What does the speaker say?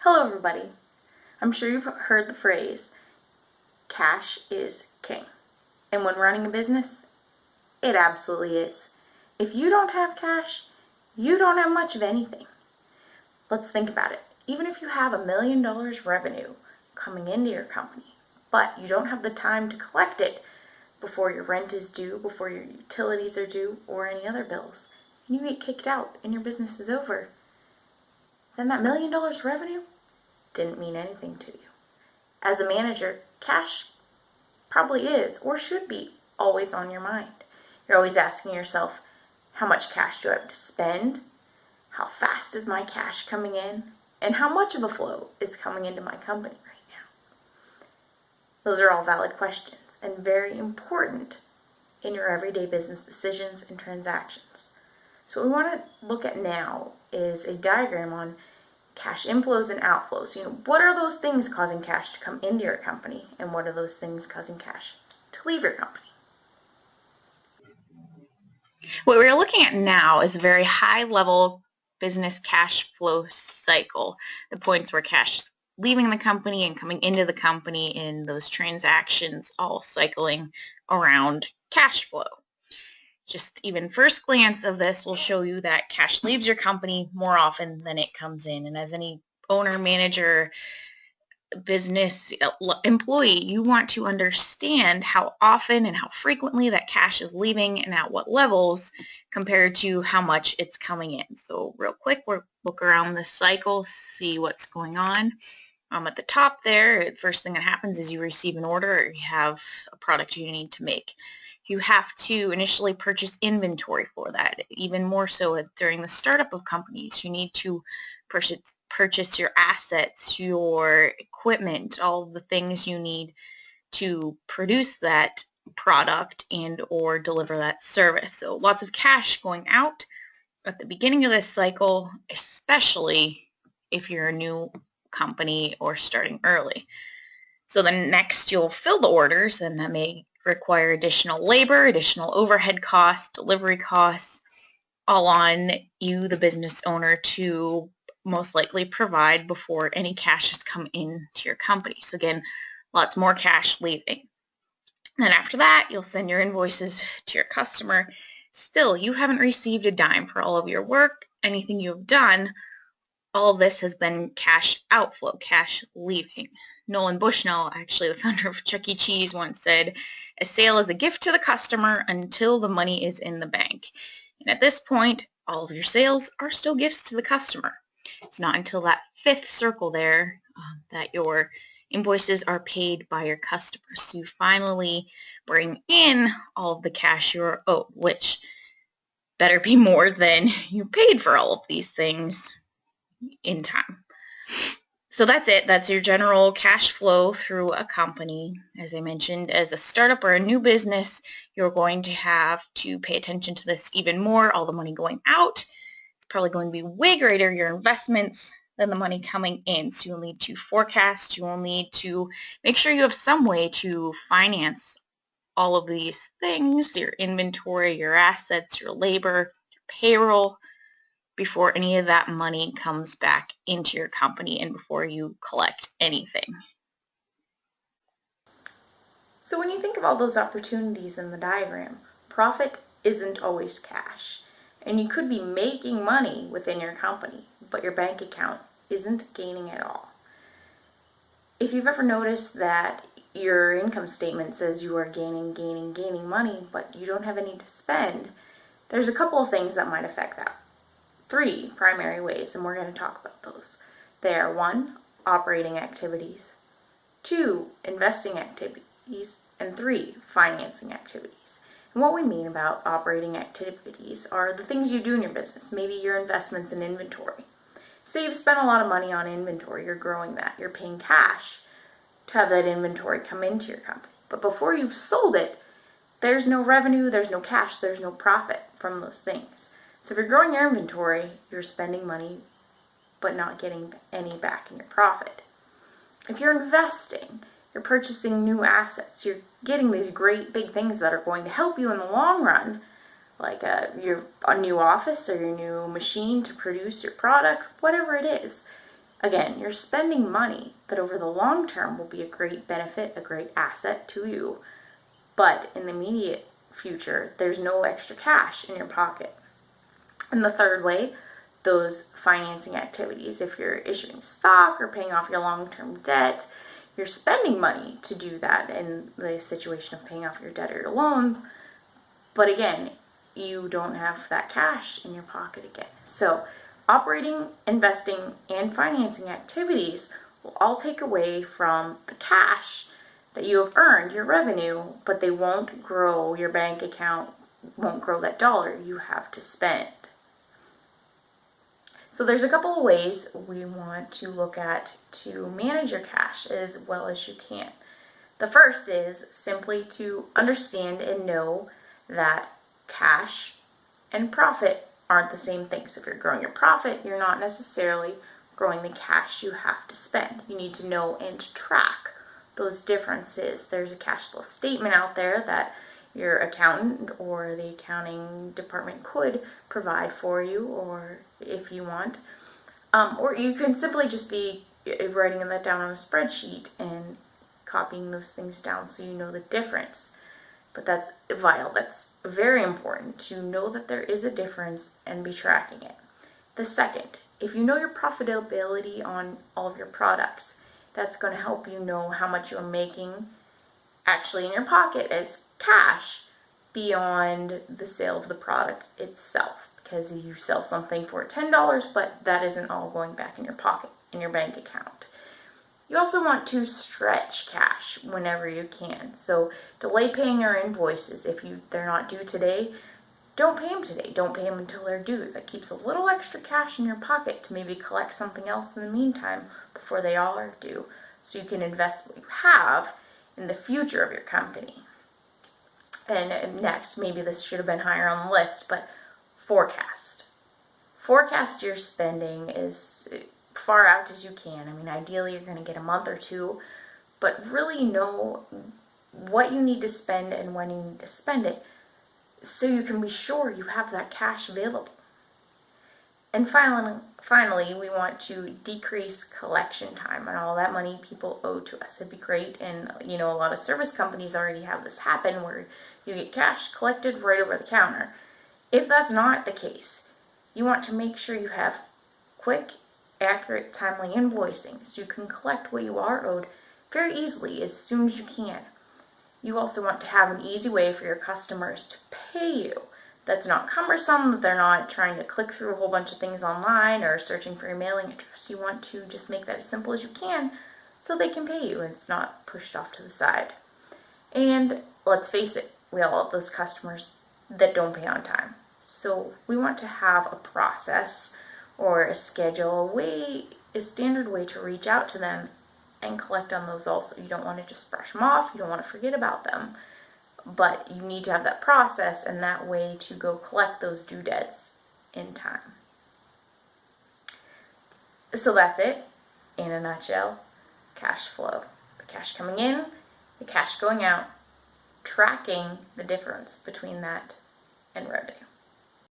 Hello everybody. I'm sure you've heard the phrase, cash is king. And when running a business, it absolutely is. If you don't have cash, you don't have much of anything. Let's think about it. Even if you have $1 million revenue coming into your company, but you don't have the time to collect it before your rent is due, before your utilities are due, or any other bills, and you get kicked out and your business is over, then that $1 million revenue didn't mean anything to you. As a manager, cash probably is or should be always on your mind. You're always asking yourself, how much cash do I have to spend? How fast is my cash coming in? And how much of a flow is coming into my company right now? Those are all valid questions and very important in your everyday business decisions and transactions. So what we want to look at now is a diagram on cash inflows and outflows. What are those things causing cash to come into your company, and what are those things causing cash to leave your company? What we're looking at now is a very high-level business cash flow cycle, the points where cash is leaving the company and coming into the company, and those transactions all cycling around cash flow. Just even first glance of this will show you that cash leaves your company more often than it comes in. And as any owner, manager, business employee, you want to understand how often and how frequently that cash is leaving and at what levels compared to how much it's coming in. So real quick, we'll look around this cycle, see what's going on. At the top there, the first thing that happens is you receive an order or you have a product you need to make. You have to initially purchase inventory for that. Even more so during the startup of companies, you need to purchase your assets, your equipment, all the things you need to produce that product and or deliver that service. So lots of cash going out at the beginning of this cycle, especially if you're a new company or starting early. So then next you'll fill the orders, and that may require additional labor, additional overhead costs, delivery costs, all on you, the business owner, to most likely provide before any cash has come into your company. So again, lots more cash leaving. And then after that, you'll send your invoices to your customer. Still, you haven't received a dime for all of your work, anything you've done. All of this has been cash outflow, cash leaving. Nolan Bushnell, actually the founder of Chuck E. Cheese, once said, "A sale is a gift to the customer until the money is in the bank." And at this point, all of your sales are still gifts to the customer. It's not until that fifth circle there that your invoices are paid by your customers. So you finally bring in all of the cash you're owed, which better be more than you paid for all of these things in time. So that's it. That's your general cash flow through a company. As I mentioned, as a startup or a new business, you're going to have to pay attention to this even more. All the money going out, it's probably going to be way greater, your investments, than the money coming in. So you'll need to forecast. You will need to make sure you have some way to finance all of these things, your inventory, your assets, your labor, your payroll, before any of that money comes back into your company and before you collect anything. So when you think of all those opportunities in the diagram, profit isn't always cash. And you could be making money within your company, but your bank account isn't gaining at all. If you've ever noticed that your income statement says you are gaining money, but you don't have any to spend, there's a couple of things that might affect that. 3 primary ways, and we're going to talk about those. They are 1, operating activities, 2, investing activities, and 3, financing activities. And what we mean about operating activities are the things you do in your business, maybe your investments in inventory. Say you've spent a lot of money on inventory, you're growing that, you're paying cash to have that inventory come into your company. But before you've sold it, there's no revenue, there's no cash, there's no profit from those things. So if you're growing your inventory, you're spending money but not getting any back in your profit. If you're investing, you're purchasing new assets, you're getting these great big things that are going to help you in the long run, like a new office or your new machine to produce your product, whatever it is. Again, you're spending money that over the long term will be a great benefit, a great asset to you, but in the immediate future, there's no extra cash in your pocket. And the third way, those financing activities, if you're issuing stock or paying off your long-term debt, you're spending money to do that in the situation of paying off your debt or your loans. But again, you don't have that cash in your pocket again. So operating, investing, and financing activities will all take away from the cash that you have earned, your revenue, but they won't grow your bank account, won't grow that dollar you have to spend. So there's a couple of ways we want to look at to manage your cash as well as you can. The first is simply to understand and know that cash and profit aren't the same thing. So if you're growing your profit, you're not necessarily growing the cash you have to spend. You need to know and track those differences. There's a cash flow statement out there that your accountant or the accounting department could provide for you, or if you want. Or you can simply just be writing that down on a spreadsheet and copying those things down so you know the difference. But that's vital. That's very important to know that there is a difference and be tracking it. The second, if you know your profitability on all of your products, that's going to help you know how much you're making actually in your pocket as cash beyond the sale of the product itself, because you sell something for $10, but that isn't all going back in your pocket, in your bank account. You also want to stretch cash whenever you can. So delay paying your invoices. If they're not due today, don't pay them today. Don't pay them until they're due. That keeps a little extra cash in your pocket to maybe collect something else in the meantime before they all are due, so you can invest what you have in the future of your company. And next, maybe this should have been higher on the list, but forecast. Forecast your spending as far out as you can. I mean, ideally you're going to get a month or two, but really know what you need to spend and when you need to spend it so you can be sure you have that cash available. And finally, we want to decrease collection time on all that money people owe to us. It'd be great, and a lot of service companies already have this happen where you get cash collected right over the counter. If that's not the case, you want to make sure you have quick, accurate, timely invoicing so you can collect what you are owed very easily as soon as you can. You also want to have an easy way for your customers to pay you that's not cumbersome, that they're not trying to click through a whole bunch of things online or searching for your mailing address. You want to just make that as simple as you can so they can pay you and it's not pushed off to the side. And let's face it, we all have those customers that don't pay on time. So we want to have a process or a schedule, a standard way to reach out to them and collect on those also. You don't want to just brush them off. You don't want to forget about them. But you need to have that process and that way to go collect those due debts in time. So that's it, in a nutshell. Cash flow. The cash coming in, the cash going out, tracking the difference between that and revenue.